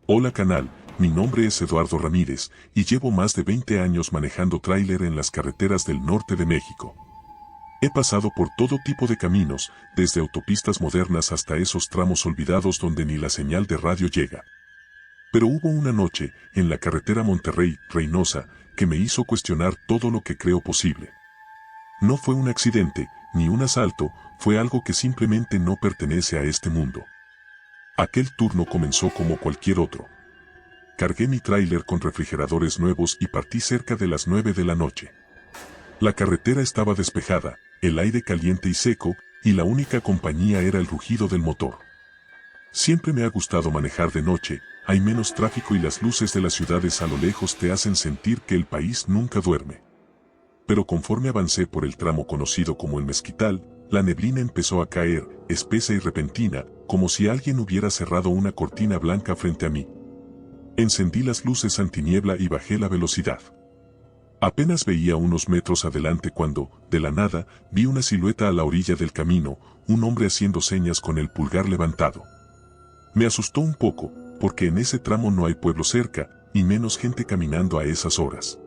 Hola canal, mi nombre es Eduardo Ramírez y llevo más de 20 años manejando tráiler en las carreteras del norte de México. He pasado por todo tipo de caminos, desde autopistas modernas hasta esos tramos olvidados donde ni la señal de radio llega. Pero hubo una noche, en la carretera Monterrey-Reynosa, que me hizo cuestionar todo lo que creo posible. No fue un accidente, ni un asalto, fue algo que simplemente no pertenece a este mundo. Aquel turno comenzó como cualquier otro. Cargué mi tráiler con refrigeradores nuevos y partí cerca de las 9 de la noche. La carretera estaba despejada, el aire caliente y seco, y la única compañía era el rugido del motor. Siempre me ha gustado manejar de noche, hay menos tráfico y las luces de las ciudades a lo lejos te hacen sentir que el país nunca duerme. Pero conforme avancé por el tramo conocido como el Mezquital, la neblina empezó a caer, espesa y repentina, como si alguien hubiera cerrado una cortina blanca frente a mí. Encendí las luces antiniebla y bajé la velocidad. Apenas veía unos metros adelante cuando, de la nada, vi una silueta a la orilla del camino, un hombre haciendo señas con el pulgar levantado. Me asustó un poco, porque en ese tramo no hay pueblo cerca, y menos gente caminando a esas horas.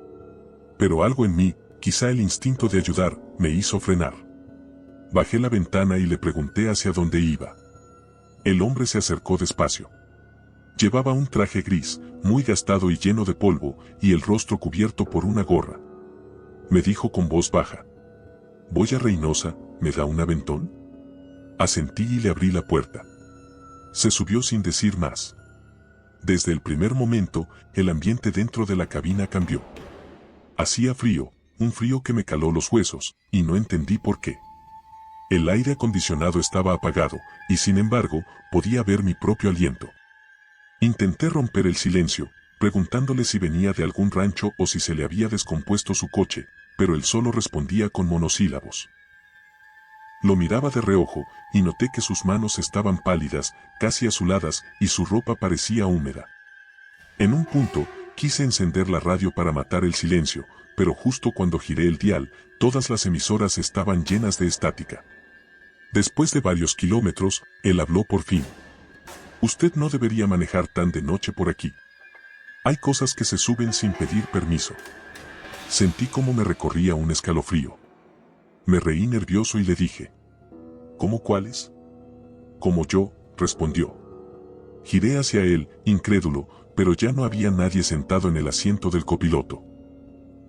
Pero algo en mí, quizá el instinto de ayudar, me hizo frenar. Bajé la ventana y le pregunté hacia dónde iba. El hombre se acercó despacio. Llevaba un traje gris, muy gastado y lleno de polvo, y el rostro cubierto por una gorra. Me dijo con voz baja: «Voy a Reynosa, ¿me da un aventón?». Asentí y le abrí la puerta. Se subió sin decir más. Desde el primer momento, el ambiente dentro de la cabina cambió. Hacía frío, un frío que me caló los huesos, y no entendí por qué. El aire acondicionado estaba apagado, y sin embargo, podía ver mi propio aliento. Intenté romper el silencio, preguntándole si venía de algún rancho o si se le había descompuesto su coche, pero él solo respondía con monosílabos. Lo miraba de reojo, y noté que sus manos estaban pálidas, casi azuladas, y su ropa parecía húmeda. En un punto, quise encender la radio para matar el silencio, pero justo cuando giré el dial, todas las emisoras estaban llenas de estática. Después de varios kilómetros, él habló por fin. «Usted no debería manejar tan de noche por aquí. Hay cosas que se suben sin pedir permiso». Sentí como me recorría un escalofrío. Me reí nervioso y le dije: «¿Cómo cuáles?». «Como yo», respondió. Giré hacia él, incrédulo, pero ya no había nadie sentado en el asiento del copiloto.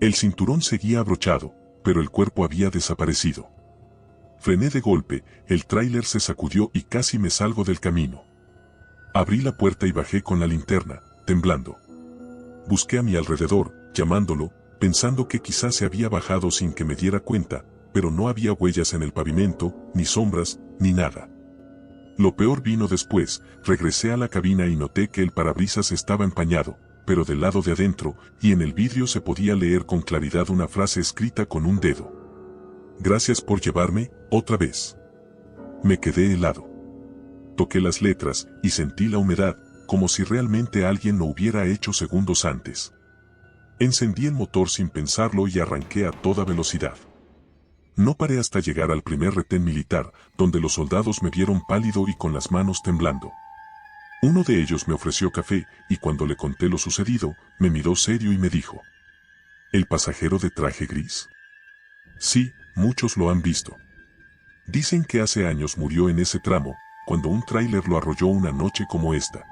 El cinturón seguía abrochado, pero el cuerpo había desaparecido. Frené de golpe, el tráiler se sacudió y casi me salgo del camino. Abrí la puerta y bajé con la linterna, temblando. Busqué a mi alrededor, llamándolo, pensando que quizás se había bajado sin que me diera cuenta, pero no había huellas en el pavimento, ni sombras, ni nada. Lo peor vino después. Regresé a la cabina y noté que el parabrisas estaba empañado, pero del lado de adentro, y en el vidrio se podía leer con claridad una frase escrita con un dedo. «Gracias por llevarme, otra vez». Me quedé helado. Toqué las letras, y sentí la humedad, como si realmente alguien lo hubiera hecho segundos antes. Encendí el motor sin pensarlo y arranqué a toda velocidad. No paré hasta llegar al primer retén militar, donde los soldados me vieron pálido y con las manos temblando. Uno de ellos me ofreció café, y cuando le conté lo sucedido, me miró serio y me dijo: «¿El pasajero de traje gris?». «Sí, muchos lo han visto. Dicen que hace años murió en ese tramo, cuando un tráiler lo arrolló una noche como esta.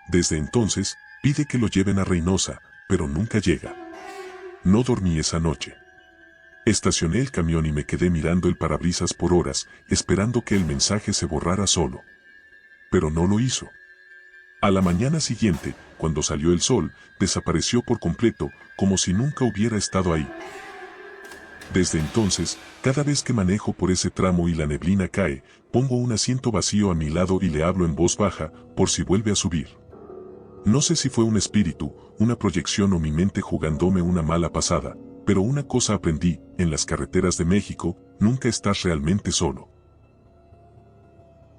Desde entonces, pide que lo lleven a Reynosa, pero nunca llega». No dormí esa noche. Estacioné el camión y me quedé mirando el parabrisas por horas, esperando que el mensaje se borrara solo. Pero no lo hizo. A la mañana siguiente, cuando salió el sol, desapareció por completo, como si nunca hubiera estado ahí. Desde entonces, cada vez que manejo por ese tramo y la neblina cae, pongo un asiento vacío a mi lado y le hablo en voz baja, por si vuelve a subir. No sé si fue un espíritu, una proyección o mi mente jugándome una mala pasada, pero una cosa aprendí: en las carreteras de México, nunca estás realmente solo.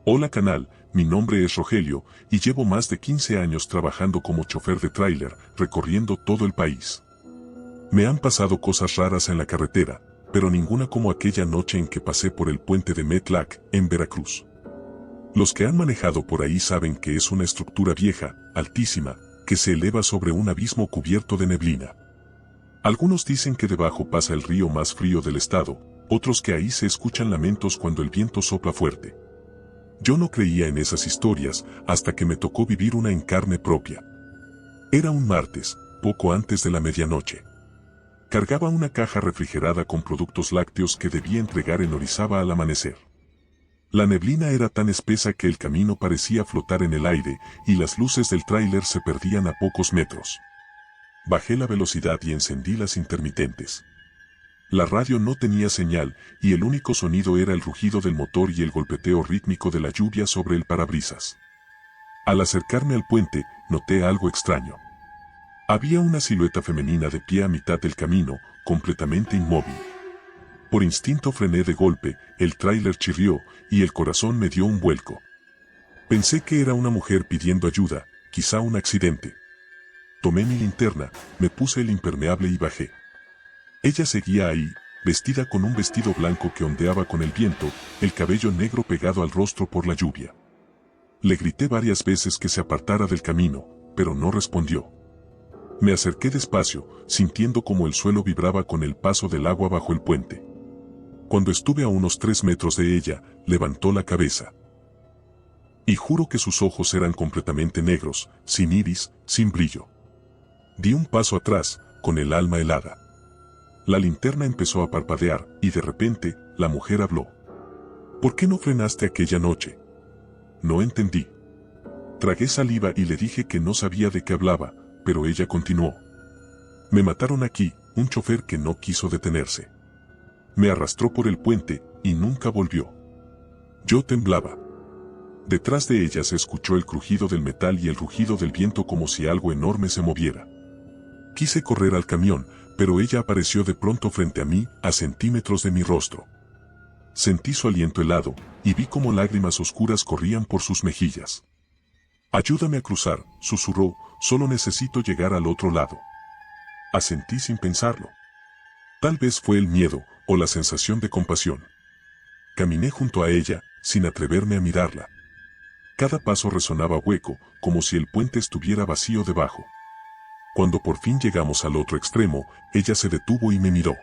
Hola canal, mi nombre es Rogelio, y llevo más de 15 años trabajando como chofer de tráiler, recorriendo todo el país. Me han pasado cosas raras en la carretera, pero ninguna como aquella noche en que pasé por el puente de Metlac, en Veracruz. Los que han manejado por ahí saben que es una estructura vieja, altísima, que se eleva sobre un abismo cubierto de neblina. Algunos dicen que debajo pasa el río más frío del estado, otros que ahí se escuchan lamentos cuando el viento sopla fuerte. Yo no creía en esas historias hasta que me tocó vivir una en carne propia. Era un martes, poco antes de la medianoche. Cargaba una caja refrigerada con productos lácteos que debía entregar en Orizaba al amanecer. La neblina era tan espesa que el camino parecía flotar en el aire y las luces del tráiler se perdían a pocos metros. Bajé la velocidad y encendí las intermitentes. La radio no tenía señal y el único sonido era el rugido del motor y el golpeteo rítmico de la lluvia sobre el parabrisas. Al acercarme al puente, noté algo extraño. Había una silueta femenina de pie a mitad del camino, completamente inmóvil. Por instinto frené de golpe, el tráiler chirrió y el corazón me dio un vuelco. Pensé que era una mujer pidiendo ayuda, quizá un accidente. Tomé mi linterna, me puse el impermeable y bajé. Ella seguía ahí, vestida con un vestido blanco que ondeaba con el viento, el cabello negro pegado al rostro por la lluvia. Le grité varias veces que se apartara del camino, pero no respondió. Me acerqué despacio, sintiendo como el suelo vibraba con el paso del agua bajo el puente. Cuando estuve a unos 3 metros de ella, levantó la cabeza. Y juro que sus ojos eran completamente negros, sin iris, sin brillo. Di un paso atrás, con el alma helada. La linterna empezó a parpadear, y de repente, la mujer habló. ¿Por qué no frenaste aquella noche? No entendí. Tragué saliva y le dije que no sabía de qué hablaba, pero ella continuó. Me mataron aquí, un chofer que no quiso detenerse. Me arrastró por el puente, y nunca volvió. Yo temblaba. Detrás de ella se escuchó el crujido del metal y el rugido del viento como si algo enorme se moviera. Quise correr al camión, pero ella apareció de pronto frente a mí, a centímetros de mi rostro. Sentí su aliento helado, y vi como lágrimas oscuras corrían por sus mejillas. Ayúdame a cruzar, susurró, solo necesito llegar al otro lado. Asentí sin pensarlo. Tal vez fue el miedo, o la sensación de compasión. Caminé junto a ella, sin atreverme a mirarla. Cada paso resonaba hueco, como si el puente estuviera vacío debajo. Cuando por fin llegamos al otro extremo, ella se detuvo y me miró.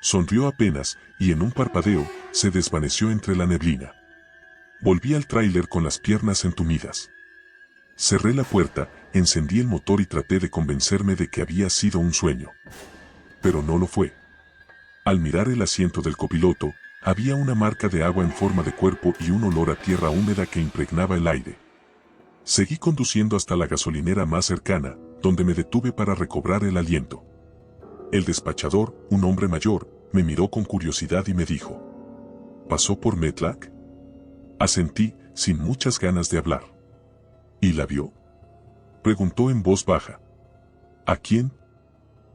Sonrió apenas, y en un parpadeo, se desvaneció entre la neblina. Volví al tráiler con las piernas entumidas. Cerré la puerta, encendí el motor y traté de convencerme de que había sido un sueño. Pero no lo fue. Al mirar el asiento del copiloto, había una marca de agua en forma de cuerpo y un olor a tierra húmeda que impregnaba el aire. Seguí conduciendo hasta la gasolinera más cercana, donde me detuve para recobrar el aliento. El despachador, un hombre mayor, me miró con curiosidad y me dijo: ¿Pasó por Metlac? Asentí, sin muchas ganas de hablar. ¿Y la vio? Preguntó en voz baja. ¿A quién?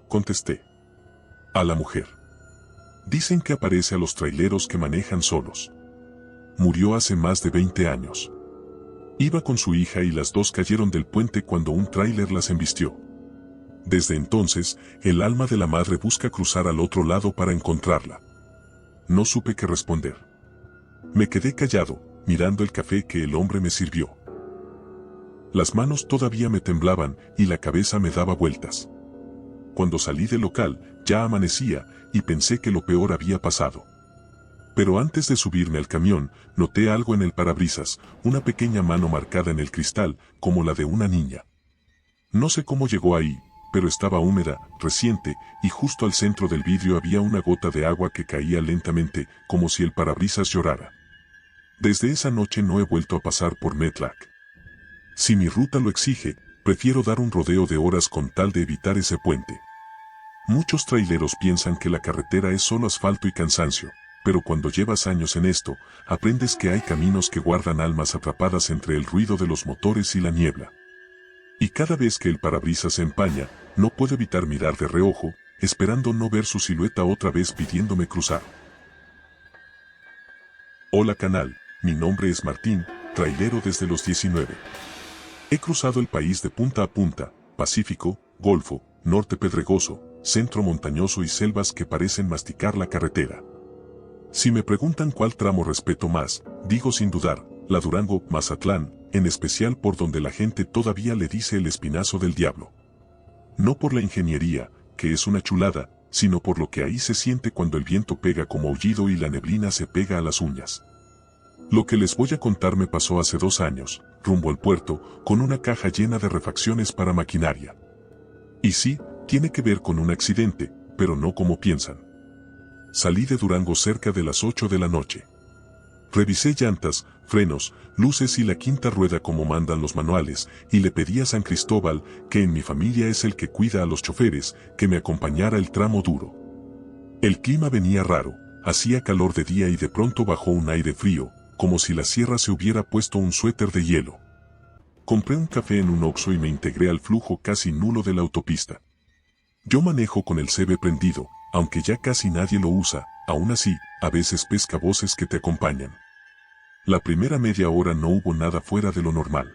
Contesté. A la mujer. Dicen que aparece a los traileros que manejan solos. Murió hace más de 20 años. Iba con su hija y las dos cayeron del puente cuando un tráiler las embistió. Desde entonces, el alma de la madre busca cruzar al otro lado para encontrarla. No supe qué responder. Me quedé callado, mirando el café que el hombre me sirvió. Las manos todavía me temblaban y la cabeza me daba vueltas. Cuando salí del local, ya amanecía, y pensé que lo peor había pasado. Pero antes de subirme al camión, noté algo en el parabrisas, una pequeña mano marcada en el cristal, como la de una niña. No sé cómo llegó ahí, pero estaba húmeda, reciente, y justo al centro del vidrio había una gota de agua que caía lentamente, como si el parabrisas llorara. Desde esa noche no he vuelto a pasar por Metlac. Si mi ruta lo exige, prefiero dar un rodeo de horas con tal de evitar ese puente. Muchos traileros piensan que la carretera es solo asfalto y cansancio, pero cuando llevas años en esto, aprendes que hay caminos que guardan almas atrapadas entre el ruido de los motores y la niebla. Y cada vez que el parabrisas se empaña, no puedo evitar mirar de reojo, esperando no ver su silueta otra vez pidiéndome cruzar. Hola canal, mi nombre es Martín, trailero desde los 19. He cruzado el país de punta a punta, Pacífico, Golfo, Norte pedregoso, Centro montañoso y selvas que parecen masticar la carretera. Si me preguntan cuál tramo respeto más, digo sin dudar, la Durango-Mazatlán, en especial por donde la gente todavía le dice el espinazo del diablo. No por la ingeniería, que es una chulada, sino por lo que ahí se siente cuando el viento pega como aullido y la neblina se pega a las uñas. Lo que les voy a contar me pasó hace 2 años, rumbo al puerto, con una caja llena de refacciones para maquinaria. Y sí, tiene que ver con un accidente, pero no como piensan. Salí de Durango cerca de las 8 de la noche. Revisé llantas, frenos, luces y la quinta rueda como mandan los manuales, y le pedí a San Cristóbal, que en mi familia es el que cuida a los choferes, que me acompañara el tramo duro. El clima venía raro, hacía calor de día y de pronto bajó un aire frío, como si la sierra se hubiera puesto un suéter de hielo. Compré un café en un Oxxo y me integré al flujo casi nulo de la autopista. Yo manejo con el CB prendido, aunque ya casi nadie lo usa, aún así, a veces pesca voces que te acompañan. La primera media hora no hubo nada fuera de lo normal.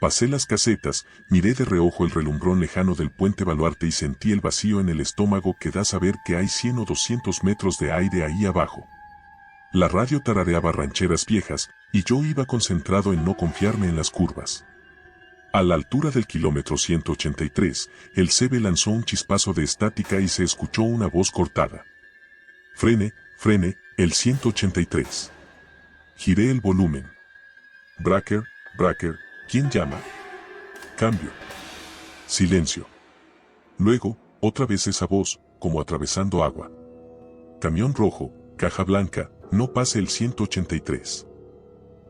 Pasé las casetas, miré de reojo el relumbrón lejano del puente Baluarte y sentí el vacío en el estómago que da a saber que hay 100 o 200 metros de aire ahí abajo. La radio tarareaba rancheras viejas, y yo iba concentrado en no confiarme en las curvas. A la altura del kilómetro 183, el CB lanzó un chispazo de estática y se escuchó una voz cortada. Frene, frene, el 183. Giré el volumen. Bracker, Bracker, ¿quién llama? Cambio. Silencio. Luego, otra vez esa voz, como atravesando agua. Camión rojo, caja blanca, no pase el 183.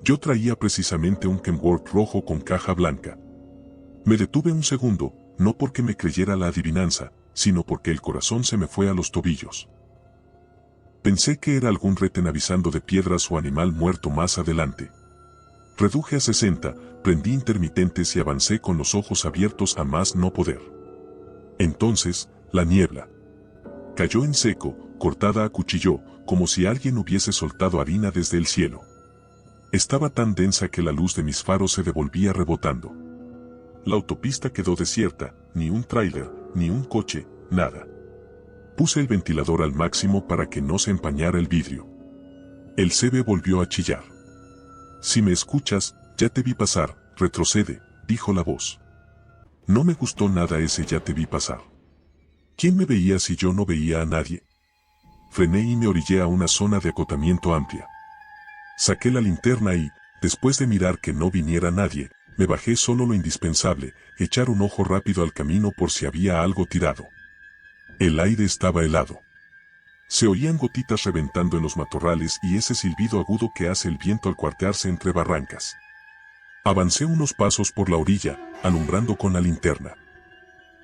Yo traía precisamente un Kenworth rojo con caja blanca. Me detuve un segundo, no porque me creyera la adivinanza, sino porque el corazón se me fue a los tobillos. Pensé que era algún retén avisando de piedras o animal muerto más adelante. Reduje a 60, prendí intermitentes y avancé con los ojos abiertos a más no poder. Entonces, la niebla cayó en seco, cortada a cuchillo, como si alguien hubiese soltado harina desde el cielo. Estaba tan densa que la luz de mis faros se devolvía rebotando. La autopista quedó desierta, ni un tráiler, ni un coche, nada. Puse el ventilador al máximo para que no se empañara el vidrio. El CB volvió a chillar. Si me escuchas, ya te vi pasar, retrocede, dijo la voz. No me gustó nada ese ya te vi pasar. ¿Quién me veía si yo no veía a nadie? Frené y me orillé a una zona de acotamiento amplia. Saqué la linterna y, después de mirar que no viniera nadie, me bajé solo lo indispensable, echar un ojo rápido al camino por si había algo tirado. El aire estaba helado. Se oían gotitas reventando en los matorrales y ese silbido agudo que hace el viento al cuartearse entre barrancas. Avancé unos pasos por la orilla, alumbrando con la linterna.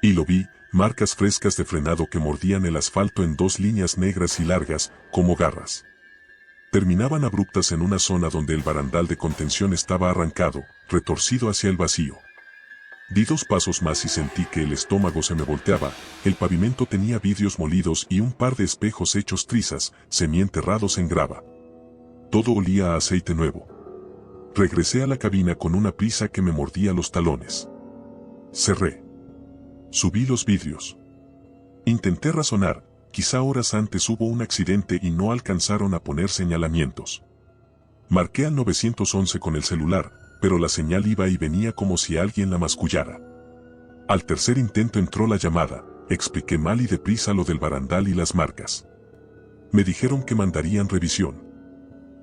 Y lo vi, marcas frescas de frenado que mordían el asfalto en 2 líneas negras y largas, como garras. Terminaban abruptas en una zona donde el barandal de contención estaba arrancado, retorcido hacia el vacío. Di 2 pasos más y sentí que el estómago se me volteaba, el pavimento tenía vidrios molidos y un par de espejos hechos trizas, semienterrados en grava. Todo olía a aceite nuevo. Regresé a la cabina con una prisa que me mordía los talones. Cerré. Subí los vidrios. Intenté razonar, quizá horas antes hubo un accidente y no alcanzaron a poner señalamientos. Marqué al 911 con el celular, pero la señal iba y venía como si alguien la mascullara. Al tercer intento entró la llamada, expliqué mal y deprisa lo del barandal y las marcas. Me dijeron que mandarían revisión.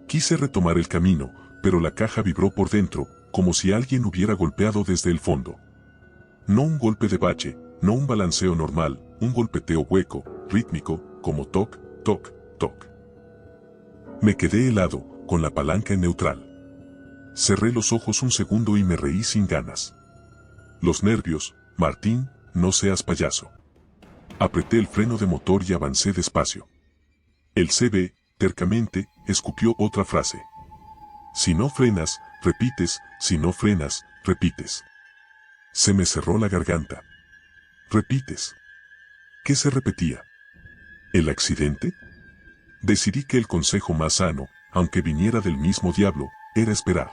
Quise retomar el camino, pero la caja vibró por dentro, como si alguien hubiera golpeado desde el fondo. No un golpe de bache, no un balanceo normal, un golpeteo hueco, rítmico, como toc, toc, toc. Me quedé helado, con la palanca en neutral. Cerré los ojos un segundo y me reí sin ganas. Los nervios, Martín, no seas payaso. Apreté el freno de motor y avancé despacio. El CB, tercamente, escupió otra frase. Si no frenas, repites, si no frenas, repites. Se me cerró la garganta. Repites. ¿Qué se repetía? ¿El accidente? Decidí que el consejo más sano, aunque viniera del mismo diablo, era esperar.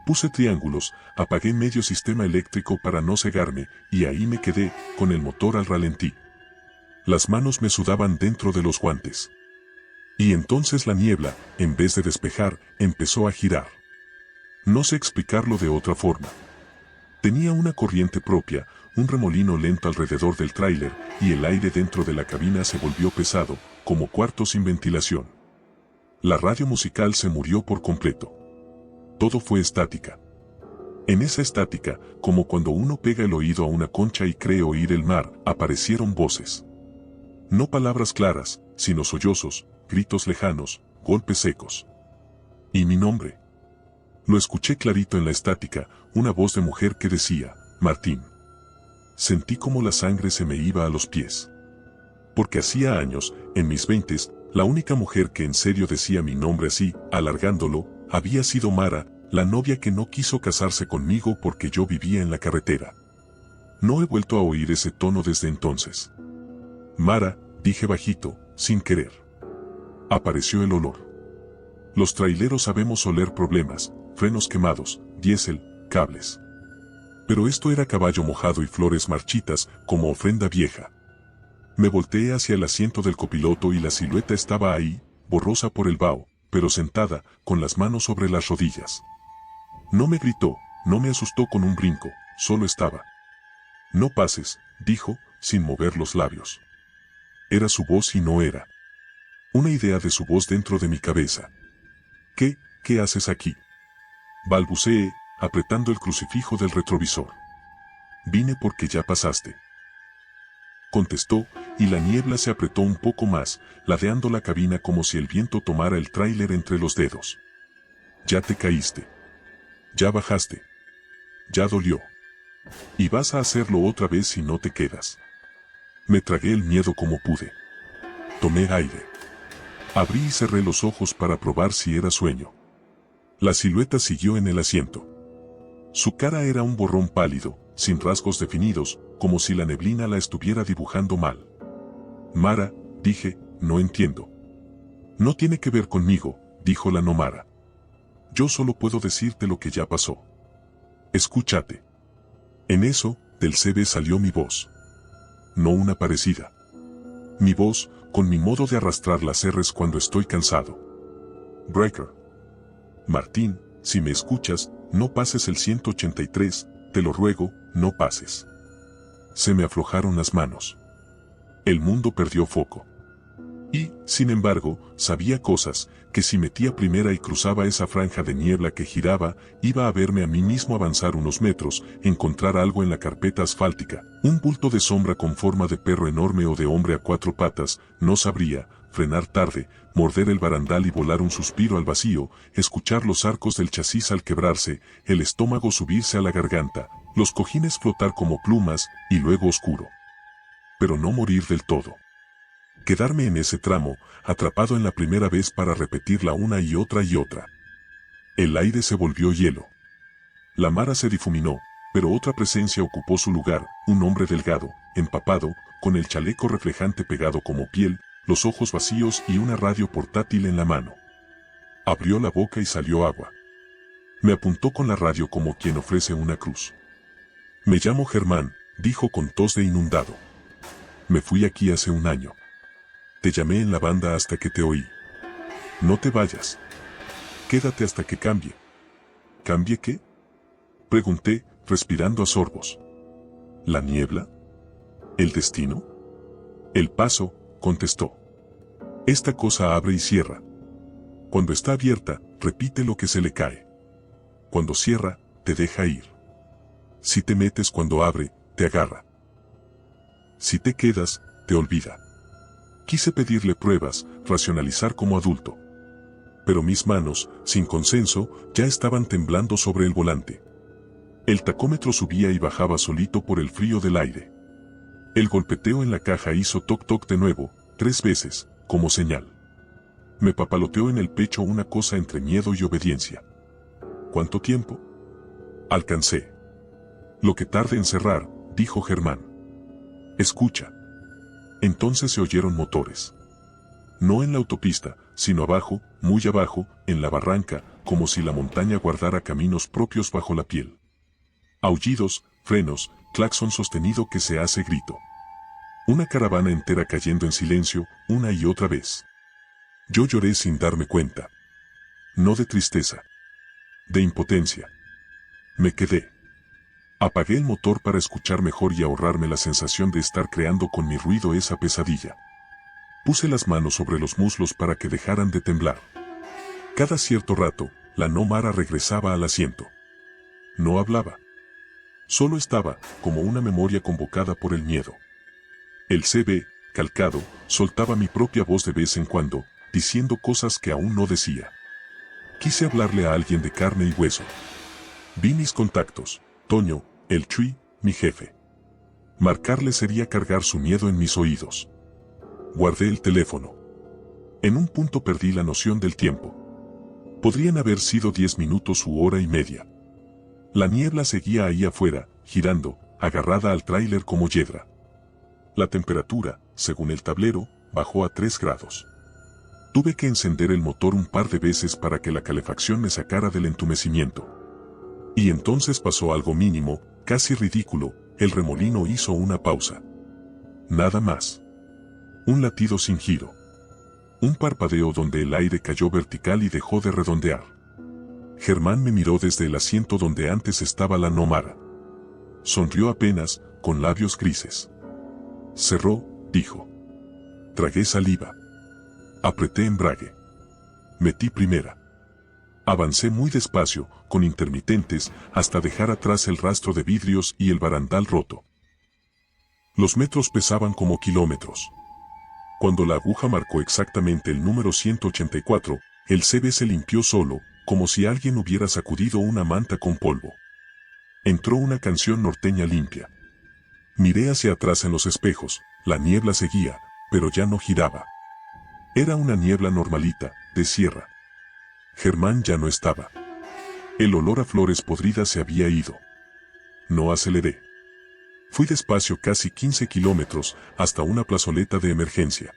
Puse triángulos, apagué medio sistema eléctrico para no cegarme, y ahí me quedé, con el motor al ralentí. Las manos me sudaban dentro de los guantes. Y entonces la niebla, en vez de despejar, empezó a girar. No sé explicarlo de otra forma. Tenía una corriente propia, un remolino lento alrededor del tráiler, y el aire dentro de la cabina se volvió pesado, como cuarto sin ventilación. La radio musical se murió por completo. Todo fue estática. En esa estática, como cuando uno pega el oído a una concha y cree oír el mar, aparecieron voces. No palabras claras, sino sollozos, gritos lejanos, golpes secos. Y mi nombre. Lo escuché clarito en la estática, una voz de mujer que decía, Martín. Sentí como la sangre se me iba a los pies. Porque hacía años, en mis 20s, la única mujer que en serio decía mi nombre así, alargándolo, había sido Mara, la novia que no quiso casarse conmigo porque yo vivía en la carretera. No he vuelto a oír ese tono desde entonces. Mara, dije bajito, sin querer. Apareció el olor. Los traileros sabemos oler problemas, frenos quemados, diésel, cables. Pero esto era caballo mojado y flores marchitas, como ofrenda vieja. Me volteé hacia el asiento del copiloto y la silueta estaba ahí, borrosa por el vaho, pero sentada, con las manos sobre las rodillas. No me gritó, no me asustó con un brinco, solo estaba. No pases, dijo, sin mover los labios. Era su voz y no era. Una idea de su voz dentro de mi cabeza. ¿Qué haces aquí? Balbuceé, apretando el crucifijo del retrovisor. Vine porque ya pasaste. Contestó, y la niebla se apretó un poco más, ladeando la cabina como si el viento tomara el tráiler entre los dedos. Ya te caíste. Ya bajaste. Ya dolió. Y vas a hacerlo otra vez si no te quedas. Me tragué el miedo como pude. Tomé aire. Abrí y cerré los ojos para probar si era sueño. La silueta siguió en el asiento. Su cara era un borrón pálido, sin rasgos definidos, como si la neblina la estuviera dibujando mal. Mara, dije, no entiendo. No tiene que ver conmigo, dijo la no Mara. Yo solo puedo decirte lo que ya pasó. Escúchate. En eso, del CB salió mi voz. No una parecida. Mi voz, con mi modo de arrastrar las R's cuando estoy cansado. Breaker. Martín, si me escuchas, no pases el 183, te lo ruego, no pases. Se me aflojaron las manos. El mundo perdió foco. Y, sin embargo, sabía cosas, que si metía primera y cruzaba esa franja de niebla que giraba, iba a verme a mí mismo avanzar unos metros, encontrar algo en la carpeta asfáltica, un bulto de sombra con forma de perro enorme o de hombre a cuatro patas, no sabría, frenar tarde, morder el barandal y volar un suspiro al vacío, escuchar los arcos del chasis al quebrarse, el estómago subirse a la garganta, los cojines flotar como plumas, y luego oscuro. Pero no morir del todo. Quedarme en ese tramo, atrapado en la primera vez para repetirla una y otra y otra. El aire se volvió hielo. La Mara se difuminó, pero otra presencia ocupó su lugar, un hombre delgado, empapado, con el chaleco reflejante pegado como piel, los ojos vacíos y una radio portátil en la mano. Abrió la boca y salió agua. Me apuntó con la radio como quien ofrece una cruz. Me llamo Germán, dijo con tos de inundado. Me fui aquí hace un año. Te llamé en la banda hasta que te oí. No te vayas. Quédate hasta que cambie. ¿Cambie qué? Pregunté, respirando a sorbos. ¿La niebla? ¿El destino? El paso, contestó. Esta cosa abre y cierra. Cuando está abierta, repite lo que se le cae. Cuando cierra, te deja ir. Si te metes cuando abre, te agarra. Si te quedas, te olvida. Quise pedirle pruebas, racionalizar como adulto. Pero mis manos, sin consenso, ya estaban temblando sobre el volante. El tacómetro subía y bajaba solito por el frío del aire. El golpeteo en la caja hizo toc toc de nuevo, 3 veces, como señal. Me papaloteó en el pecho una cosa entre miedo y obediencia. ¿Cuánto tiempo? Alcancé. Lo que tarde en cerrar, dijo Germán. Escucha. Entonces se oyeron motores. No en la autopista, sino abajo, muy abajo, en la barranca, como si la montaña guardara caminos propios bajo la piel. Aullidos, frenos, claxon sostenido que se hace grito. Una caravana entera cayendo en silencio, una y otra vez. Yo lloré sin darme cuenta. No de tristeza. de impotencia. Me quedé. Apagué el motor para escuchar mejor y ahorrarme la sensación de estar creando con mi ruido esa pesadilla. Puse las manos sobre los muslos para que dejaran de temblar. Cada cierto rato, la no Mara regresaba al asiento. No hablaba. Solo estaba, como una memoria convocada por el miedo. El CB, calcado, soltaba mi propia voz de vez en cuando, diciendo cosas que aún no decía. Quise hablarle a alguien de carne y hueso. Vi mis contactos, Toño, el Chui, mi jefe. Marcarle sería cargar su miedo en mis oídos. Guardé el teléfono. En un punto perdí la noción del tiempo. Podrían haber sido 10 minutos u hora y media. La niebla seguía ahí afuera, girando, agarrada al tráiler como hiedra. La temperatura, según el tablero, bajó a 3 grados. Tuve que encender el motor un par de veces para que la calefacción me sacara del entumecimiento. Y entonces pasó algo mínimo, casi ridículo, el remolino hizo una pausa. Nada más. Un latido sin giro. Un parpadeo donde el aire cayó vertical y dejó de redondear. Germán me miró desde el asiento donde antes estaba la no Mara. Sonrió apenas, con labios grises. Cerró, dijo. Tragué saliva. Apreté embrague. Metí primera. Avancé muy despacio, con intermitentes, hasta dejar atrás el rastro de vidrios y el barandal roto. Los metros pesaban como kilómetros. Cuando la aguja marcó exactamente el número 184, el CB se limpió solo, como si alguien hubiera sacudido una manta con polvo. Entró una canción norteña limpia. Miré hacia atrás en los espejos, la niebla seguía, pero ya no giraba. Era una niebla normalita, de sierra. Germán ya no estaba. El olor a flores podridas se había ido. No aceleré. Fui despacio casi 15 kilómetros, hasta una plazoleta de emergencia.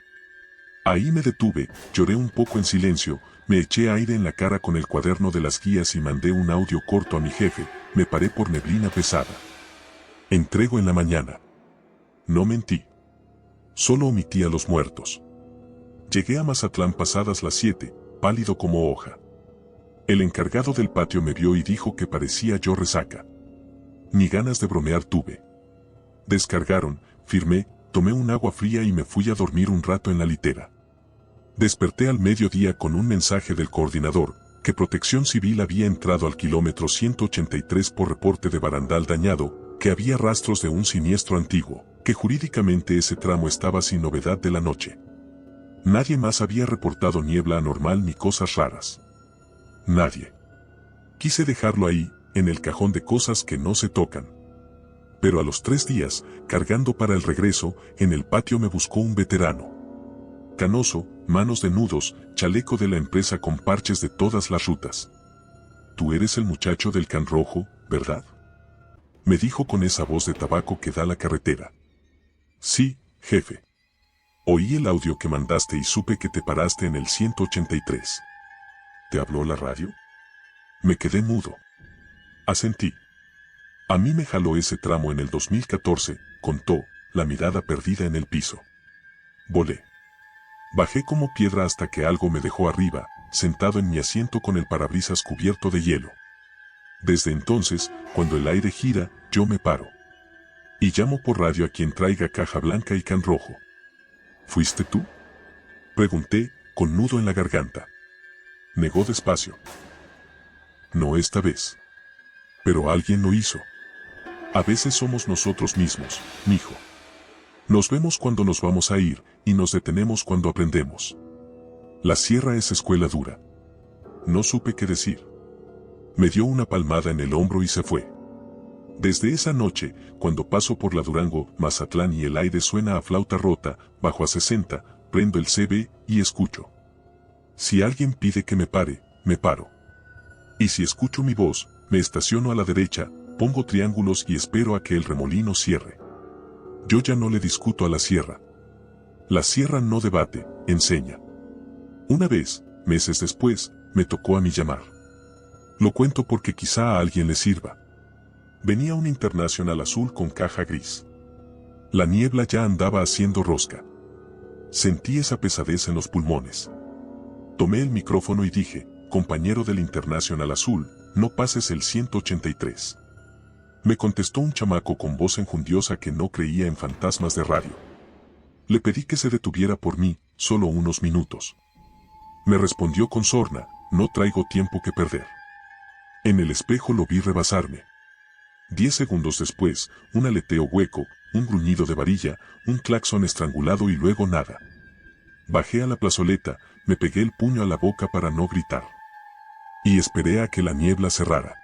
Ahí me detuve, lloré un poco en silencio, me eché aire en la cara con el cuaderno de las guías y mandé un audio corto a mi jefe, me paré por neblina pesada. Entrego en la mañana. No mentí. Solo omití a los muertos. Llegué a Mazatlán pasadas las 7, pálido como hoja. El encargado del patio me vio y dijo que parecía yo resaca. Ni ganas de bromear tuve. Descargaron, firmé, tomé un agua fría y me fui a dormir un rato en la litera. Desperté al mediodía con un mensaje del coordinador, que Protección Civil había entrado al kilómetro 183 por reporte de barandal dañado, que había rastros de un siniestro antiguo, que jurídicamente ese tramo estaba sin novedad de la noche. Nadie más había reportado niebla anormal ni cosas raras. Nadie. Quise dejarlo ahí, en el cajón de cosas que no se tocan. Pero a los 3 días, cargando para el regreso, en el patio me buscó un veterano. Canoso, manos de nudos, chaleco de la empresa con parches de todas las rutas. Tú eres el muchacho del can rojo, ¿verdad? Me dijo con esa voz de tabaco que da la carretera. Sí, jefe. Oí el audio que mandaste y supe que te paraste en el 183. ¿Te habló la radio? Me quedé mudo. Asentí. A mí me jaló ese tramo en el 2014, contó, la mirada perdida en el piso. Volé. Bajé como piedra hasta que algo me dejó arriba, sentado en mi asiento con el parabrisas cubierto de hielo. Desde entonces, cuando el aire gira, yo me paro. Y llamo por radio a quien traiga caja blanca y can rojo. ¿Fuiste tú? Pregunté, con nudo en la garganta. Negó despacio. No esta vez. Pero alguien lo hizo. A veces somos nosotros mismos, mijo. Nos vemos cuando nos vamos a ir, y nos detenemos cuando aprendemos. La sierra es escuela dura. No supe qué decir. Me dio una palmada en el hombro y se fue. Desde esa noche, cuando paso por la Durango, Mazatlán y el aire suena a flauta rota, bajo a 60, prendo el CB y escucho. Si alguien pide que me pare, me paro. Y si escucho mi voz, me estaciono a la derecha, pongo triángulos y espero a que el remolino cierre. Yo ya no le discuto a la sierra. La sierra no debate, enseña. Una vez, meses después, me tocó a mí llamar. Lo cuento porque quizá a alguien le sirva. Venía un Internacional azul con caja gris. La niebla ya andaba haciendo rosca. Sentí esa pesadez en los pulmones. Tomé el micrófono y dije, compañero del Internacional azul, no pases el 183. Me contestó un chamaco con voz enjundiosa que no creía en fantasmas de radio. Le pedí que se detuviera por mí, solo unos minutos. Me respondió con sorna, no traigo tiempo que perder. En el espejo lo vi rebasarme. 10 segundos después, un aleteo hueco, un gruñido de varilla, un claxon estrangulado y luego nada. Bajé a la plazoleta, me pegué el puño a la boca para no gritar. Y esperé a que la niebla cerrara.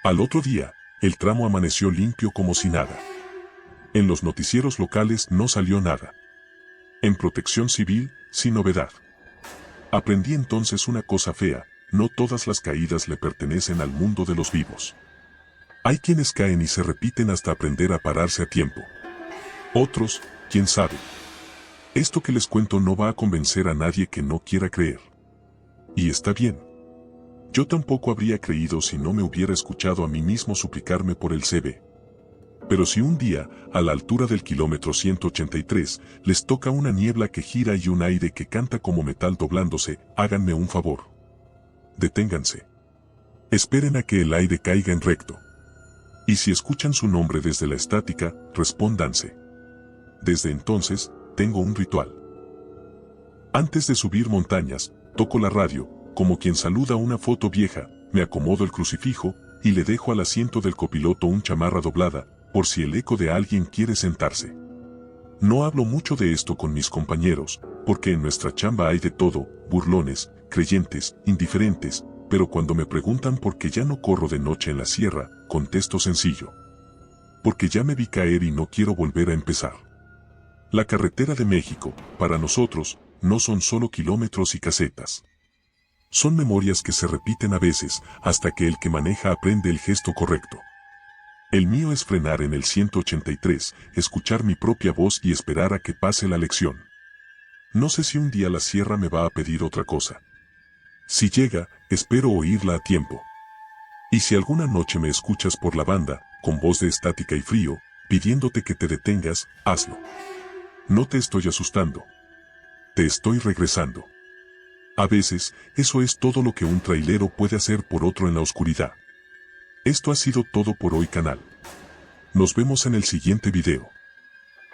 Al otro día, el tramo amaneció limpio como si nada. En los noticieros locales no salió nada. En Protección Civil, sin novedad. Aprendí entonces una cosa fea, no todas las caídas le pertenecen al mundo de los vivos. Hay quienes caen y se repiten hasta aprender a pararse a tiempo. Otros, quién sabe. Esto que les cuento no va a convencer a nadie que no quiera creer. Y está bien. Yo tampoco habría creído si no me hubiera escuchado a mí mismo suplicarme por el CB. Pero si un día, a la altura del kilómetro 183, les toca una niebla que gira y un aire que canta como metal doblándose, háganme un favor. Deténganse. Esperen a que el aire caiga en recto. Y si escuchan su nombre desde la estática, respóndanse. Desde entonces, tengo un ritual. Antes de subir montañas, toco la radio, como quien saluda una foto vieja, me acomodo el crucifijo, y le dejo al asiento del copiloto un chamarra doblada, por si el eco de alguien quiere sentarse. No hablo mucho de esto con mis compañeros, porque en nuestra chamba hay de todo, burlones, creyentes, indiferentes, pero cuando me preguntan por qué ya no corro de noche en la sierra, contesto sencillo. Porque ya me vi caer y no quiero volver a empezar. La carretera de México, para nosotros, no son solo kilómetros y casetas. Son memorias que se repiten a veces, hasta que el que maneja aprende el gesto correcto. El mío es frenar en el 183, escuchar mi propia voz y esperar a que pase la lección. No sé si un día la sierra me va a pedir otra cosa. Si llega, espero oírla a tiempo. Y si alguna noche me escuchas por la banda, con voz de estática y frío, pidiéndote que te detengas, hazlo. No te estoy asustando. Te estoy regresando. A veces, eso es todo lo que un trailero puede hacer por otro en la oscuridad. Esto ha sido todo por hoy, canal. Nos vemos en el siguiente video.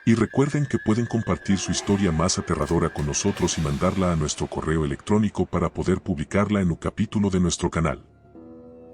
Y recuerden que pueden compartir su historia más aterradora con nosotros y mandarla a nuestro correo electrónico para poder publicarla en un capítulo de nuestro canal.